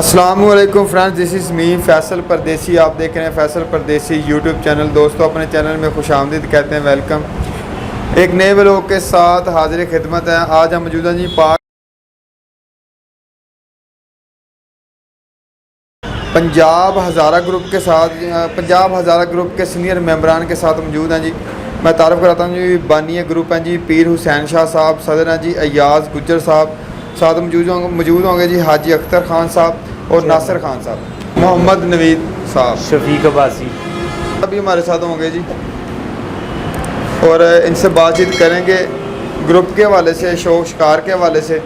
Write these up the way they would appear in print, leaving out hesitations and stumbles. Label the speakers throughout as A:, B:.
A: अस्सलामुअलैकुम friends, this is me Faisal परदेसी। आप देख रहे हैं फैसल परदेसी यूट्यूब चैनल। दोस्तों, अपने चैनल में खुशामदीद कहते हैं, वेलकम। एक नए व्लॉग के साथ हाजिर खिदमत है। आज हम मौजूद हैं जी पाक पंजाब हज़ारा ग्रुप के साथ। पंजाब हज़ारा ग्रुप के सीनियर मेम्बरान के साथ मौजूद हैं जी। मैं तारुफ कराता हूँ जी, बानी ग्रुप हैं जी, पीर हुसैन शाह साहब सदर हैं जी, अयाज गुज्जर साहब। साथ मौजूद होंगे जी हाजी अख्तर ख़ान साहब और नासिर ख़ान साहब, मोहम्मद नवीद साहब,
B: शफीक अब्बासी
A: अभी हमारे साथ होंगे जी। और इनसे बातचीत करेंगे ग्रुप के हवाले से, शौक शिकार के हवाले से,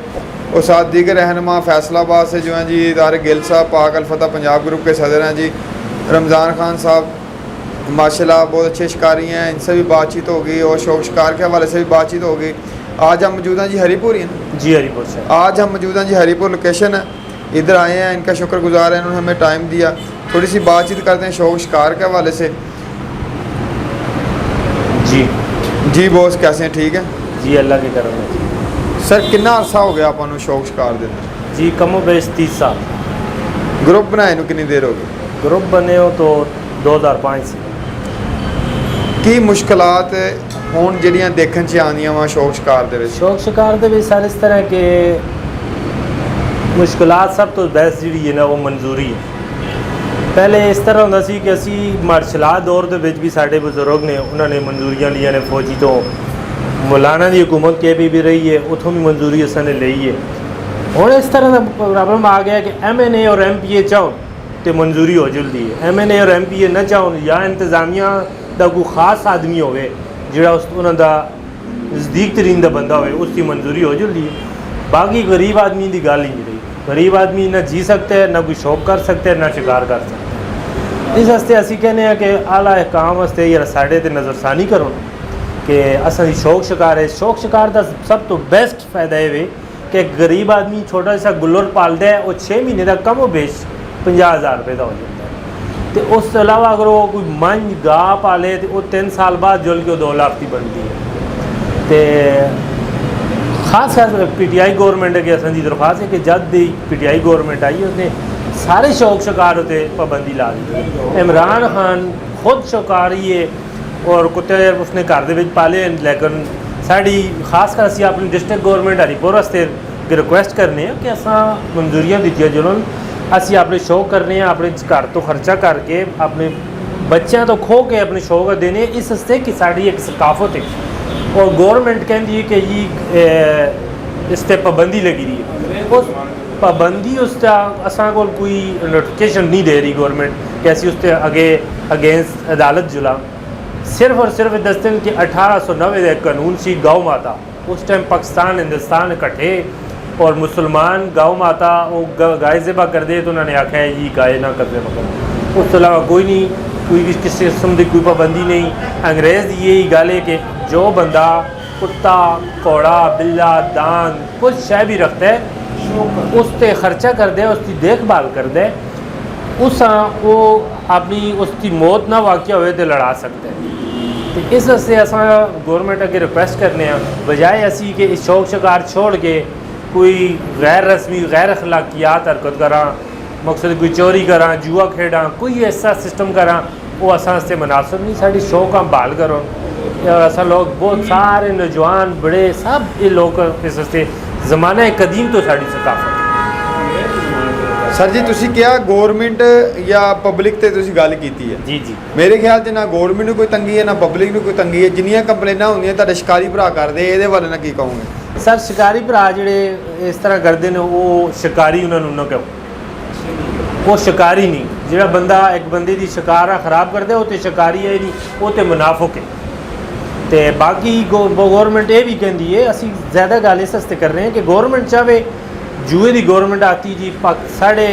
A: और साथ दीगर रहनुमा फैसलाबाद से जो हैं जी इदारे गिल साहब, पाक अलफतह पंजाब ग्रुप के सदर हैं जी, रमज़ान खान साहब माशाल्लाह बहुत अच्छे शिकारी हैं। इनसे भी बातचीत होगी और शौक शिकार के हवाले से भी बातचीत होगी। आज हम मौजूद हैं जी हरीपुर ही हैं
B: जी, हरीपुर से।
A: आज हम मौजूद हैं जी हरीपुर लोकेशन है, इधर आए हैं। इनका शुक्रगुजार है, इन्होंने हमें टाइम दिया। थोड़ी सी बातचीत करते हैं शौक शिकार के हवाले से।
B: जी
A: जी बॉस, कैसे हैं? ठीक है
B: जी, अल्लाह के करम है।
A: सर, कितना अरसा हो गया आपको शौक शिकार दे अंदर?
B: जी कमो बेश 30 साल।
A: ग्रुप बनाए नू कितनी देर हो गई?
B: ग्रुप बने हो तो 2005 से।
A: की मुश्किलात ਹੁਣ ਜਿਹੜੀਆਂ ਦੇਖਣ 'ਚ ਆਉਂਦੀਆਂ ਵਾ ਸ਼ੌਕ ਸ਼ਿਕਾਰ ਦੇ ਵਿੱਚ?
B: शौक शिकार ਦੇ ਵਿੱਚ ਸਰ ਇਸ ਤਰ੍ਹਾਂ ਕਿ ਮੁਸ਼ਕਲਾਤ ਸਭ ਤੋਂ ਬੈਸਟ ਜਿਹੜੀ ਹੈ ਨਾ ਉਹ ਮਨਜ਼ੂਰੀ ਹੈ। ਪਹਿਲੇ ਇਸ ਤਰ੍ਹਾਂ ਹੁੰਦਾ ਸੀ ਕਿ ਅਸੀਂ ਮਾਰਸ਼ਲਾਤ ਦੌਰ ਦੇ ਵਿੱਚ ਵੀ ਸਾਡੇ ਬਜ਼ੁਰਗ ਨੇ ਉਹਨਾਂ ਨੇ ਮਨਜ਼ੂਰੀਆਂ ਲਈਆਂ ਨੇ ਫੌਜੀ ਤੋਂ। ਮੌਲਾਨਾ ਦੀ ਹਕੂਮਤ ਕੇ ਵੀ ਰਹੀ ਹੈ, ਉੱਥੋਂ ਵੀ ਮਨਜ਼ੂਰੀ ਅਸਾਂ ਨੇ ਲਈ ਹੈ। ਹੁਣ ਇਸ ਤਰ੍ਹਾਂ ਦਾ ਪ੍ਰੋਬਲਮ ਆ ਗਿਆ ਕਿ MNA ਔਰ MPA ਚਾਹੋ तो मंजूरी हो जल्दी है। MNA और MPA न चाहो या इंतजामिया का कोई खास आदमी होवे जिहड़ा उन्हां दा नज़दीक तरीन दा बंदा होवे उसकी मंजूरी हो जल्दी है। बाकी गरीब आदमी की गल ही नहीं रही। गरीब आदमी ना जी सकता है, ना कोई शौक कर सकता है, ना शिकार कर सकता है। इस वास्ते असी कहने कि आला काम वास्ते यार साढ़े ते नज़रसानी करो कि असा शौक शिकार है। शौक शिकार का सब तो बेस्ट फायदा ये कि गरीब आदमी छोटा सा गुल्लर पालता है, वो 6 महीने का कम बेश 50,000 रुपये का हो जाता है। तो उस अलावा अगर वो कोई मंझ गाह पाले तो वो 3 साल बाद जुल के 2 लाख की बनती है। तो खास PTI गौरमेंट की असां दी दरख्वास्त है कि जब दी PTI गौरमेंट आई उसने सारे शौक शिकार होते पाबंदी ला दी। इमरान खान खुद शिकारी है और कुत्ते उसने घर दे विच पाले, लेकिन साड़ी खास कर असीं अपनी डिस्ट्रिक्ट गौरमेंट हरीपुर वास्ते रिक्वेस्ट करने कि असां मंजूरियां दित्तियां जुलन। असी अपने शौक करने, अपने घर तो खर्चा करके अपने बच्चों तो खो के अपने शौक देने, इस हस्ते कि साड़ी एक सकाफत है। और गौरमेंट कहती है कि ये इस पर पाबंदी लगी रही है। उस पाबंदी उसका असा को कोई नोटिफिकेशन नहीं दे रही गौरमेंट कि असी उसके आगे अगेंस्ट अदालत जुला। सिर्फ और सिर्फ दस दिन कि 1890 का कानून सी गौ माता, उस टाइम पाकिस्तान हिंदुस्तान इकट्ठे और मुसलमान गौ माता वो गाय ज़िबा कर दे तो उन्होंने आख्या है जी गाय ना कब्जे में करो। उस अलावा कोई नहीं, कोई भी किसी किस्म की कोई पाबंदी नहीं। अंग्रेज़ यही गल है कि जो बंदा कुत्ता, घोड़ा, बिल्ला, दान कुछ शय भी रखता है उस पर खर्चा कर दे, उसकी देखभाल कर दे, उस वो अपनी उसकी मौत ना वाक़ हुए तो लड़ा सकते हैं। तो इस वजह से असा गौरमेंट अगर रिक्वेस्ट करने बजाय असी कि इस शौक शिकार छोड़ के कोई गैर रस्मी गैर अखलाकियात हरकत करा, मकसद कोई चोरी करा, जुआ खेड़ा, कोई ऐसा सिस्टम करा वो असा मुनासिब नहीं। साड़ी शौक हम बहाल करो और असा लोग बहुत सारे नौजवान बड़े सब ये लोग इस वास्ते ज़माना कदीम तो साड़ी सकाफत।
A: सर जी, तुसी क्या गौरमेंट या पब्लिक ते तुसी गल कीती है?
B: जी जी,
A: मेरे ख्याल से ना गौरमेंट नूं कोई तंगी है ना पब्लिक नूं कोई तंगी है। जिन्नियां कंप्लेनां होंदियां तुहाडे शिकारी भरा करदे, इहदे बारे ना की कहोगे?
B: सर शिकारी भरा जिहड़े इस तरह करते हैं वो शिकारी उन्होंने ना कहो, वो शिकारी नहीं। जिहड़ा बंदा एक बंदे की शिकार खराब करता है वो तो शिकारी है नहीं, वो तो मुनाफिक है। तो बाकी गौरमेंट ये भी कहती है, असी ज़्यादा गल इस वास्ते कर रहे हैं कि गौरमेंट चाहे जुए की गौरमेंट आती जी साढ़े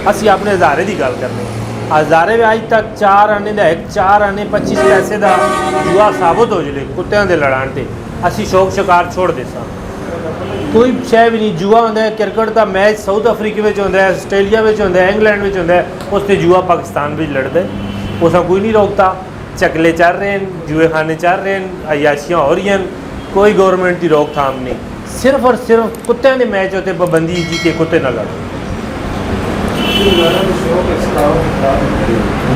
B: असी अपने हज़ारे की गल करने। हज़ारे में अज तक 4 आने का 4 आने 25 पैसे का जुआ साबित हो जाए कुत्तियां के लड़ाण से असी शौक शिकार छोड़ दे सा। कोई शय भी नहीं। जुआ होंदा है, क्रिकेट का मैच साउथ अफ्रीका में होंदा है, आस्ट्रेलिया में होंदा है, इंग्लैंड में होंदा है, उससे जुआ पाकिस्तान में लड़ता है, उस कोई नहीं रोकता। चकले चल रहे हैं, जुए खाने चल रहे हैं, अयाशियाँ हो रही हैं, कोई गौरमेंट की रोकथाम नहीं। सिर्फ और सिर्फ कुत्तियां के मैच होते पाबंदी जी के कुत्ते ना लड़ो।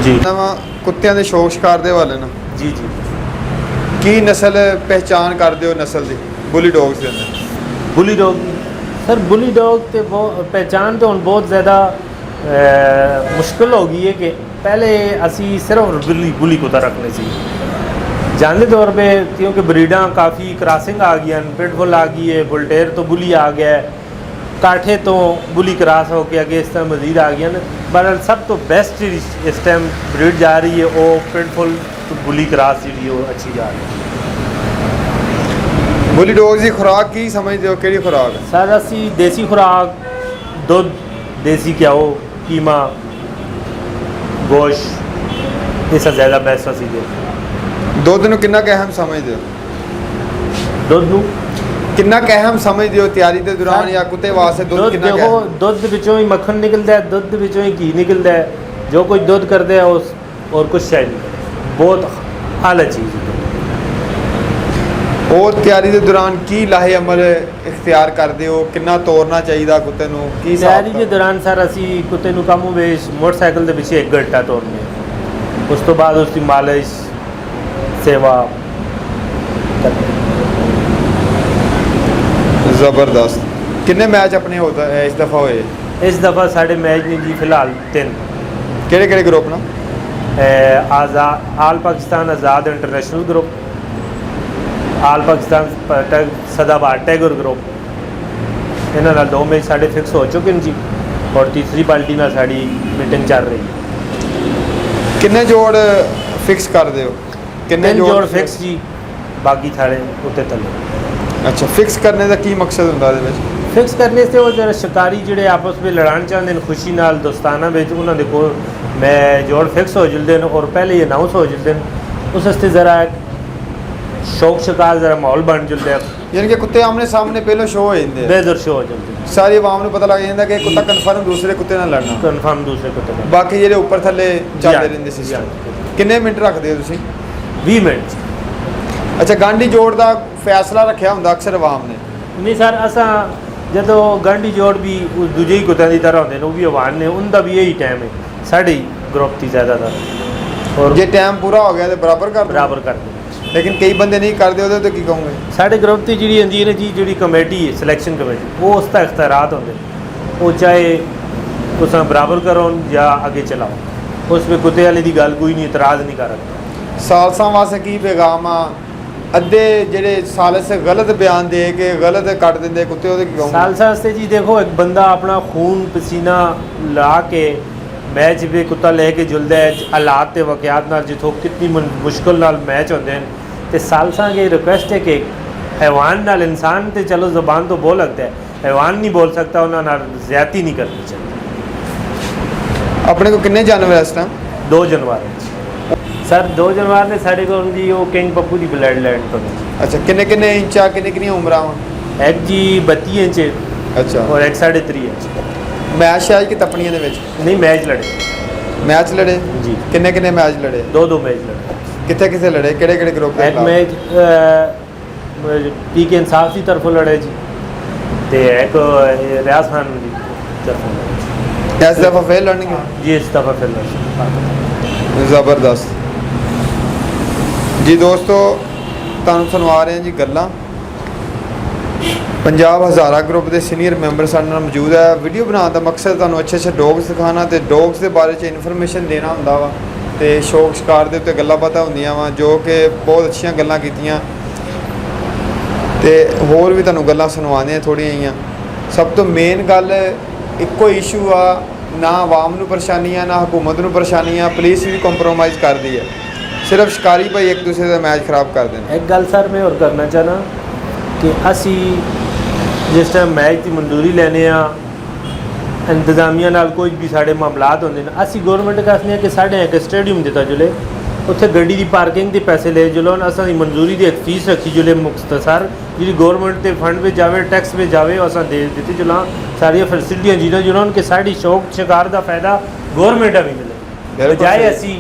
B: जी
A: ਨਵਾਂ ਕੁੱਤਿਆਂ ਦੇ ਸ਼ੌਕ ਸ਼ਿਕਾਰ ਦੇ ਹਵਾਲੇ ਨਾਲ
B: जी जी
A: ਕੀ ਨਸਲ ਪਹਿਚਾਨ ਕਰਦੇ ਹੋ ਨਸਲ ਦੀ ਬੁਲੀ ਡੌਗਸ ਦੇ ਅੰਦਰ
B: बुली डॉग सर बुली डॉग तो बहुत पहचान तो हम बहुत ज़्यादा मुश्किल हो गई है कि पहले असी सिर्फ बुली कुत्ता रखने सी जानते तौर पे क्योंकि ब्रीडा काफ़ी क्रॉसिंग आ गई पिटबुल आ गई है बुलटेर तो बुली आ गया है काठे तो बुली क्रॉस हो के अगे इस तरह मजीद आ गई पर सब तो बेस्ट इस टाइम ब्रीड जा रही है वो पिटबुल तो बुली क्रॉस जी अच्छी जा रही है
A: ਬੁਲੀ ਡੌਗਸ ਦੀ ਖੁਰਾਕ ਕੀ ਸਮਝਦੇ ਹੋ ਕਿਹੜੀ ਖੁਰਾਕ ਹੈ
B: सर असी देसी खुराक दुध देसी घ्यो कीमा गोश्त ये सब ज़्यादा बेस्ट असी दे
A: ਦੁੱਧ ਨੂੰ ਕਿੰਨਾ ਕੁ ਅਹਿਮ ਸਮਝਦੇ ਹੋ
B: दुध नू
A: ਕਿੰਨਾ ਕੁ ਅਹਿਮ ਸਮਝਦੇ ਹੋ ਤਿਆਰੀ ਦੇ ਦੌਰਾਨ ਜਾਂ ਕੁੱਤੇ ਵਾਸਤੇ ਦੁੱਧ
B: ਦੁੱਧ
A: ਕਿੰਨਾ ਕੁ
B: ਦੇਖੋ
A: ਅਹਿਮ?
B: ਦੁੱਧ ਵਿੱਚੋਂ ਹੀ ਮੱਖਣ ਨਿਕਲਦਾ ਹੈ ਦੁੱਧ ਵਿੱਚੋਂ ਹੀ ਘੀ ਨਿਕਲਦਾ ਹੈ ਜੋ ਕੁਝ ਦੁੱਧ ਕਰਦੇ ਆ ਉਸ और कुछ शायद नहीं बहुत आला चीज़ है
A: ਉਹ ਤਿਆਰੀ ਦੇ ਦੌਰਾਨ ਕੀ ਲਾਹੇ ਅਮਲ ਇਖਤਿਆਰ ਕਰਦੇ ਹੋ ਕਿੰਨਾ ਤੋਰਨਾ ਚਾਹੀਦਾ ਕੁੱਤੇ ਨੂੰ ਕੀ ਹਿਸਾਬ
B: ਤਿਆਰੀ ਦੇ ਦੌਰਾਨ ਸਰ ਅਸੀਂ ਕੁੱਤੇ ਨੂੰ ਕਾਮੂ ਵੇਸ਼ ਮੋਟਰਸਾਈਕਲ ਦੇ ਪਿੱਛੇ 1 ਘੰਟਾ ਤੋਰਨੇ ਆ। ਉਸ ਤੋਂ ਬਾਅਦ ਉਸ ਦੀ ਮਾਲਿਸ਼ ਸੇਵਾ ਕਰਨੀ।
A: ਜ਼ਬਰਦਸਤ ਕਿੰਨੇ ਮੈਚ ਆਪਣੇ ਇਸ ਦਫਾ ਹੋਏ
B: ਇਸ ਦਫਾ ਸਾਡੇ ਮੈਚ ਨੇ ਜੀ ਫਿਲਹਾਲ 3
A: ਕਿਹੜੇ ਕਿਹੜੇ ਗਰੁੱਪ ਨਾਲ
B: आज़ाद आल पाकिस्तान आज़ाद इंटरनेशनल ग्रुप आल पाकिस्तान सदाबाद टैगोर ग्रुप इन्होंने 2 मैच साढ़े फिक्स हो चुके हैं जी और तीसरी पार्टी ਨਾਲ ਸਾਡੀ ਮੀਟਿੰਗ ਚੱਲ ਰਹੀ ਹੈ
A: ਕਿੰਨੇ ਜੋੜ ਫਿਕਸ ਕਰਦੇ ਹੋ ਕਿੰਨੇ
B: 3 ਜੋੜ ਫਿਕਸ ਜੀ ਬਾਕੀ ਥਾੜੇ ਉੱਤੇ ਥੱਲੇ
A: ਅੱਛਾ ਫਿਕਸ ਕਰਨੇ ਦਾ ਕੀ ਮਕਸਦ ਹੁੰਦਾ ਇਹਦੇ ਵਿੱਚ
B: ਫਿਕਸ ਕਰਨੇ ਸੇ ਉਹ ਜਰਾ ਸ਼ਿਕਾਰੀ ਜਿਹੜੇ ਆਪਸ ਵਿੱਚ ਲੜਾਣ ਚਾਹੁੰਦੇ ਨੇ ਖੁਸ਼ੀ ਨਾਲ ਦੋਸਤਾਨਾ ਵਿੱਚ ਉਹਨਾਂ ਦੇ ਕੋਲ ਮੈਂ ਜੋੜ ਫਿਕਸ ਹੋ ਜਲਦੇ ਨੇ ਔਰ ਪਹਿਲੇ ਹੀ ਅਨਾਉਂਸ ਹੋ ਜਲਦੇ ਨੇ ਉਸ ਵਾਸਤੇ ਜ਼ਰਾ ਸ਼ੌਕ ਸ਼ਿਕਾਰ ਜ਼ਰਾ ਮਾਹੌਲ ਬਣ ਜਲਦਾ ਹੈ
A: ਯਾਨੀ ਕਿ ਕੁੱਤੇ ਆਮਨੇ ਸਾਹਮਣੇ ਪਹਿਲਾਂ ਸ਼ੋਅ ਹੋ ਜਾਂਦੇ ਆ
B: ਬੇਦਰ ਸ਼ੋ ਹੋ ਜਲਦੇ
A: ਸਾਰੀ ਆਵਾਮ ਨੂੰ ਪਤਾ ਲੱਗ ਜਾਂਦਾ ਕਿ ਕੁੱਤਾ ਕਨਫਰਮ ਦੂਸਰੇ ਕੁੱਤੇ ਨਾਲ ਲੜਨਾ
B: ਕਨਫਰਮ ਦੂਸਰੇ ਕੁੱਤੇ ਨਾਲ
A: ਬਾਕੀ ਜਿਹੜੇ ਉੱਪਰ ਥੱਲੇ ਚੱਲਦੇ ਰਹਿੰਦੇ
B: ਜੀ,
A: ਸਿਸਟਮ
B: ਜੀ।
A: ਕਿੰਨੇ ਮਿੰਟ ਰੱਖਦੇ ਹੋ ਤੁਸੀਂ
B: 20 ਮਿੰਟ
A: ਅੱਛਾ ਗਾਂਢੀ ਜੋੜ ਦਾ ਫੈਸਲਾ ਰੱਖਿਆ ਹੁੰਦਾ ਅਕਸਰ ਆਵਾਮ ਨੇ
B: ਨਹੀਂ ਸਰ ਅਸਾਂ ਜਦੋਂ ਗਾਂਢੀ ਜੋੜ ਵੀ ਉਸ ਦੂਜੇ ਹੀ ਕੁੱਤਿਆਂ ਦੀ ਤਰ੍ਹਾਂ ਹੁੰਦੇ ਨੇ ਉਹ ਵੀ ਆਵਾਨ ਨੇ ਉਹਨਾਂ ਦਾ ਵੀ ਇਹੀ ਟਾਈਮ ਹੈ ਸਾਡੇ ਗਰੁੱਪ ਦੀ ਜ਼ਿਆਦਾਤਰ ਔਰ
A: ਜੇ ਟਾਈਮ ਪੂਰਾ ਹੋ ਗਿਆ ਤੇ ਬਰਾਬਰ ਕਰ ਦਿਓ।
B: ਬਰਾਬਰ ਕਰਦੇ ਨੇ।
A: ਲੇਕਿਨ ਕਈ ਬੰਦੇ ਨਹੀਂ ਕਰਦੇ ਉਹਦੇ ਤੇ ਕੀ ਕਹੋਗੇ
B: ਸਾਡੇ ਗਰੁੱਪ ਦੀ ਜਿਹੜੀ ਹੁੰਦੀ ਹੈ ਨਾ ਜੀ ਜਿਹੜੀ ਕਮੇਟੀ ਹੈ ਸਿਲੈਕਸ਼ਨ ਕਮੇਟੀ ਉਹ ਉਸ ਦਾ ਇਖਤਿਆਰਾਤ ਹੁੰਦੇ ਨੇ ਉਹ ਚਾਹੇ ਤੁਸੀਂ ਬਰਾਬਰ ਕਰੋ ਜਾਂ ਅੱਗੇ ਚਲਾਓ ਉਸ ਵਿੱਚ ਕੁੱਤੇ ਵਾਲੇ ਦੀ ਗੱਲ ਕੋਈ ਨਹੀਂ ਇਤਰਾਜ਼ ਨਹੀਂ ਕਰ ਸਕਦਾ
A: ਸਾਲਸਾਂ ਵਾਸਤੇ ਕੀ ਪੈਗਾਮ ਆ ਅੱਧੇ ਜਿਹੜੇ ਸਾਲਸ ਗਲਤ ਬਿਆਨ ਦੇ ਕੇ ਗਲਤ ਕੱਟ ਦਿੰਦੇ ਕੁੱਤੇ ਉਹਦੇ ਕੀ ਕਹੋਗੇ
B: सालसा से जी देखो एक बंदा अपना खून पसीना ला के मैच भी कुत्ता लेके जुलदा है हालात ते वाक़यात नाल जिथों कितनी मुश्किल नाल मैच होंदे हैं ते सालसा की रिक्वेस्ट है कि हैवान नाल इंसान ते चलो ज़बान तो बोल लगता है हैवान नहीं बोल सकता उन्हां नाल ज़्यादती नहीं करनी चाहिए
A: ਆਪਣੇ ਕੋ ਕਿੰਨੇ ਜਾਨਵਰ ਇਸ ਟਾਈਮ
B: 2 जनवार सर 2 जनवार ने साढ़े को जी वो किंग पप्पू की ब्लड लैंड तो
A: ਅੱਛਾ ਕਿੰਨੇ ਕਿੰਨੇ ਇੰਚਾ ਕਿੰਨੇ ਕਿੰਨੀਆਂ ਉਮਰਾਂ ਵਾ
B: एक जी 32 इंच
A: ਅੱਛਾ
B: और एक 3.5 इंच
A: ਮੈਚ ਸ਼ਾਇਦ ਕਿ ਤਪਣੀਆਂ ਦੇ ਵਿੱਚ
B: नहीं मैच लड़े
A: ਮੈਚ ਲੜੇ
B: जी
A: ਕਿੰਨੇ ਕਿੰਨੇ ਮੈਚ ਲੜੇ
B: 2 मैच लड़े
A: ਕਿੱਥੇ ਕਿੱਥੇ ਲੜੇ ਕਿਹੜੇ ਕਿਹੜੇ ਗਰੁੱਪ ਦੇ
B: एक मैच पी के इंसाफ की तरफों लड़े जी ते एक रियाज खान की तरफों लड़े
A: ਇਸ ਦਫਾ ਫੇਰ ਲੜਨਗੇ
B: जी इस दफ़ा फिर लड़े
A: ਜ਼ਬਰਦਸਤ ਜੀ ਦੋਸਤੋ ਤੁਹਾਨੂੰ ਸੁਣਵਾ ਰਹੇ ਹਾਂ ਜੀ ਗੱਲਾਂ ਪੰਜਾਬ ਹਜ਼ਾਰਾ ਗਰੁੱਪ ਦੇ ਸੀਨੀਅਰ ਮੈਂਬਰ ਸਾਡੇ ਨਾਲ ਮੌਜੂਦ ਹੈ ਵੀਡੀਓ ਬਣਾਉਣ ਦਾ ਮਕਸਦ ਤੁਹਾਨੂੰ ਅੱਛੇ ਅੱਛੇ ਡੌਗਸ ਦਿਖਾਉਣਾ ਤੇ ਡੌਗਸ ਦੇ ਬਾਰੇ 'ਚ ਇਨਫੋਰਮੇਸ਼ਨ ਦੇਣਾ ਹੁੰਦਾ ਵਾ ਤੇ ਸ਼ੌਕ ਸ਼ਿਕਾਰ ਦੇ ਉੱਤੇ ਗੱਲਾਂ ਬਾਤਾਂ ਹੁੰਦੀਆਂ ਵਾ ਜੋ ਕਿ ਬਹੁਤ ਅੱਛੀਆਂ ਗੱਲਾਂ ਕੀਤੀਆਂ ਤੇ ਹੋਰ ਵੀ ਤੁਹਾਨੂੰ ਗੱਲਾਂ ਸੁਣਵਾਉਂਦੇ ਥੋੜ੍ਹੀਆਂ ਜਿਹੀਆਂ ਸਭ ਤੋਂ ਮੇਨ ਗੱਲ ਇੱਕੋ ਇਸ਼ੂ ਆ ਨਾ ਆਵਾਮ ਨੂੰ ਪਰੇਸ਼ਾਨੀਆਂ ਨਾ ਹਕੂਮਤ ਨੂੰ ਪਰੇਸ਼ਾਨੀਆਂ ਪੁਲਿਸ ਵੀ ਕੰਪਰੋਮਾਈਜ਼ ਕਰਦੀ ਹੈ ਸਿਰਫ ਸ਼ਿਕਾਰੀ ਭਾਈ ਇੱਕ ਦੂਸਰੇ ਦਾ ਮੈਚ ਖਰਾਬ ਕਰਦੇ ਨੇ
B: एक गल सर मैं और करना चाहना कि असी जिस टाइम मैच की मंजूरी लेने इंतजामिया नाल कोई भी साढ़े मामलात होंगे असी गौरमेंट कहते कि साढ़े एक स्टेडियम दिता जुले उत्थे गड्डी की पार्किंग के पैसे ले जुलो असा मंजूरी की एक फीस रखी जुले मुख्तसर जी गौरमेंट के फंड में जावे टैक्स में जावे असा दे दी जुला सारिया फैसिलिटियाँ जिन्हों जिन्होंने कि साड़ी शौक शिकार का फायदा गौरमेंट भी मिले बजाय असी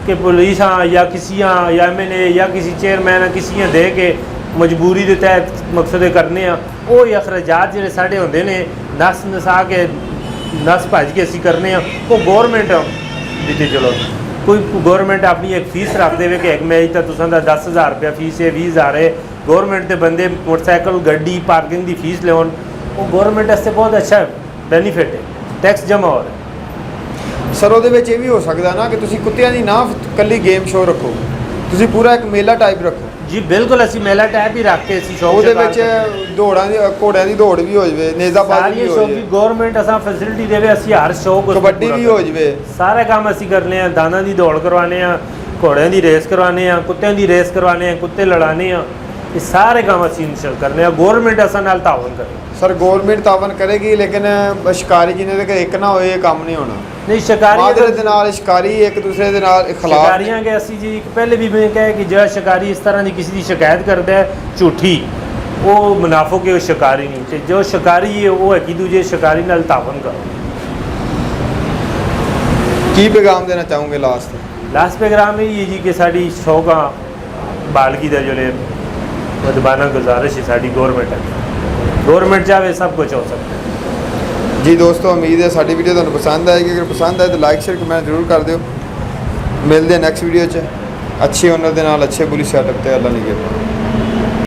B: कि पुलिस या किसी या MNA या किसी चेयरमैन किसी दे के मजबूरी के तहत मकसद करने वो अखराजात जोड़े साढ़े होंगे ने नस नसा के ਨਸ ਭੱਜ ਕੇ ਅਸੀਂ ਕਰਨੇ ਆ ਉਹ ਗੌਰਮੈਂਟ ਦਿੱਤੇ। ਚਲੋ ਕੋਈ ਗੌਰਮੈਂਟ ਆਪਣੀ ਇੱਕ ਫੀਸ ਰੱਖ ਦੇਵੇ ਕਿ ਇੱਕ ਮੈਚ ਤਾਂ ਤੁਸਾਂ ਦਾ 10,000 ਰੁਪਇਆ ਫੀਸ ਹੈ, 20,000 ਹੈ। ਗੌਰਮੈਂਟ ਦੇ ਬੰਦੇ ਮੋਟਰਸਾਈਕਲ ਗੱਡੀ ਪਾਰਕਿੰਗ ਦੀ ਫੀਸ ਲਿਆਉਣ, ਉਹ ਗੌਰਮੈਂਟ ਵਾਸਤੇ ਬਹੁਤ ਅੱਛਾ ਬੈਨੀਫਿਟ ਹੈ, ਟੈਕਸ ਜਮ੍ਹਾਂ ਹੋ ਰਿਹਾ।
A: ਸਰ ਉਹਦੇ ਵਿੱਚ ਇਹ ਵੀ ਹੋ ਸਕਦਾ ਨਾ ਕਿ ਤੁਸੀਂ ਕੁੱਤਿਆਂ ਦੀ ਨਾ ਕੱਲੀ ਗੇਮ ਸ਼ੋਅ ਰੱਖੋ, ਤੁਸੀਂ ਪੂਰਾ ਇੱਕ ਮੇਲਾ ਟਾਈਪ ਰੱਖੋ।
B: ਜੀ ਬਿਲਕੁਲ, ਅਸੀਂ ਮੇਲਾ ਟਾਈਪ ਹੀ ਰੱਖ ਕੇ ਅਸੀਂ ਸ਼ੌਕ
A: ਉਹਦੇ ਵਿੱਚ ਦੌੜਾਂ ਦੀ ਘੋੜਿਆਂ ਦੀ ਦੌੜ ਵੀ ਹੋ ਜਾਵੇ, ਨੇਜ਼ਾਬਾਜ਼ੀ
B: ਸਾਰੀਆਂ
A: ਵੀ ਹੋ
B: ਸ਼ੌਕ
A: ਜਾਵੇ,
B: ਗਵਰਨਮੈਂਟ ਅਸਾਂ ਫੈਸਿਲਿਟੀ ਦੇਵੇ, ਅਸੀਂ ਹਰ ਸ਼ੌਕ ਉਸ
A: ਕਬੱਡੀ ਵੀ ਹੋ ਜਾਵੇ।
B: ਸਾਰੇ ਕੰਮ ਅਸੀਂ ਕਰਨੇ ਆ, ਦਾਨਾਂ ਦੀ ਦੌੜ ਕਰਵਾਉਂਦੇ ਆ, ਘੋੜਿਆਂ ਦੀ ਰੇਸ ਕਰਵਾਉਂਦੇ ਆ, ਕੁੱਤਿਆਂ ਦੀ ਰੇਸ ਕਰਵਾਉਂਦੇ ਆ, ਕੁੱਤੇ ਲੜਾਉਂਦੇ ਆ, ਇਹ ਸਾਰੇ ਕੰਮ ਅਸੀਂ ਇਨਸ਼ਾਅ ਕਰਨੇ ਆ। ਗਵਰਨਮੈਂਟ ਅਸਾਂ ਨਾਲ ਤਾਵਨ ਕਰੇ।
A: ਸਰ ਗਵਰਨਮੈਂਟ ਤਾਵਨ ਕਰੇਗੀ, ਲੇਕਿਨ ਸ਼ਿਕਾਰੀ ਜਿਹਨੇ ਦੇ ਘਰ ਇੱਕ ਨਾ ਹੋਏ ਇਹ ਕੰਮ ਨਹੀਂ ਹੋਣਾ।
B: ਨਹੀਂ ਸ਼ਿਕਾਰੀ
A: ਮਾਦਰੇ ਦੇ ਨਾਲ ਸ਼ਿਕਾਰੀ ਇੱਕ ਦੂਸਰੇ ਦੇ ਨਾਲ ਖਿਲਾਫ।
B: ਸ਼ਿਕਾਰੀਆਂ ਕੇ ਅਸੀਂ ਜੀ ਪਹਿਲੇ ਵੀ ਮੈਂ ਕਿਹਾ ਕਿ ਜਿਹੜਾ ਸ਼ਿਕਾਰੀ ਇਸ ਤਰ੍ਹਾਂ ਦੀ ਕਿਸੇ ਦੀ ਸ਼ਿਕਾਇਤ ਕਰਦਾ ਹੈ ਝੂਠੀ, ਉਹ ਮੁਨਾਫਿਕ ਹੈ, ਉਹ ਸ਼ਿਕਾਰੀ ਨਹੀਂ। ਤੇ ਜੋ ਸ਼ਿਕਾਰੀ ਹੈ ਉਹ ਇੱਕ ਦੂਜੇ ਸ਼ਿਕਾਰੀ ਨਾਲ ਤਾਵਨ ਕਰੋ।
A: ਕੀ ਪੈਗਾਮ ਦੇਣਾ ਚਾਹੋਗੇ ਲਾਸਟ
B: ਪੈਗਾਮ ਇਹ ਹੀ ਹੈ ਜੀ ਕਿ ਸਾਡੀ ਸ਼ੌਕਾਂ ਬਾਲਗੀ ਦਾ ਜਿਹੜੇ ਮਦਬਾਨਾ ਗੁਜ਼ਾਰਿਸ਼ ਹੈ ਸਾਡੀ ਗੌਰਮੈਂਟ ਚਾਹੇ ਸਭ ਕੁਝ ਹੋ ਸਕਦਾ ਹੈ।
A: ਜੀ ਦੋਸਤੋ, ਉਮੀਦ ਹੈ ਸਾਡੀ ਵੀਡੀਓ ਤੁਹਾਨੂੰ ਪਸੰਦ ਆਏਗੀ। ਅਗਰ ਪਸੰਦ ਆਏ ਤਾਂ ਲਾਈਕ ਸ਼ੇਅਰ ਕਮੈਂਟ ਜ਼ਰੂਰ ਕਰ ਦਿਓ। ਮਿਲਦੇ ਹਾਂ ਨੈਕਸਟ ਵੀਡੀਓ 'ਚ ਅੱਛੇ ਓਨਰ ਦੇ ਨਾਲ ਅੱਛੇ ਪੁਲਿਸ ਸੈਟਅਪ ਤੇ। ਅੱਲਾ ਨਿਗਹਿਬਾਨ।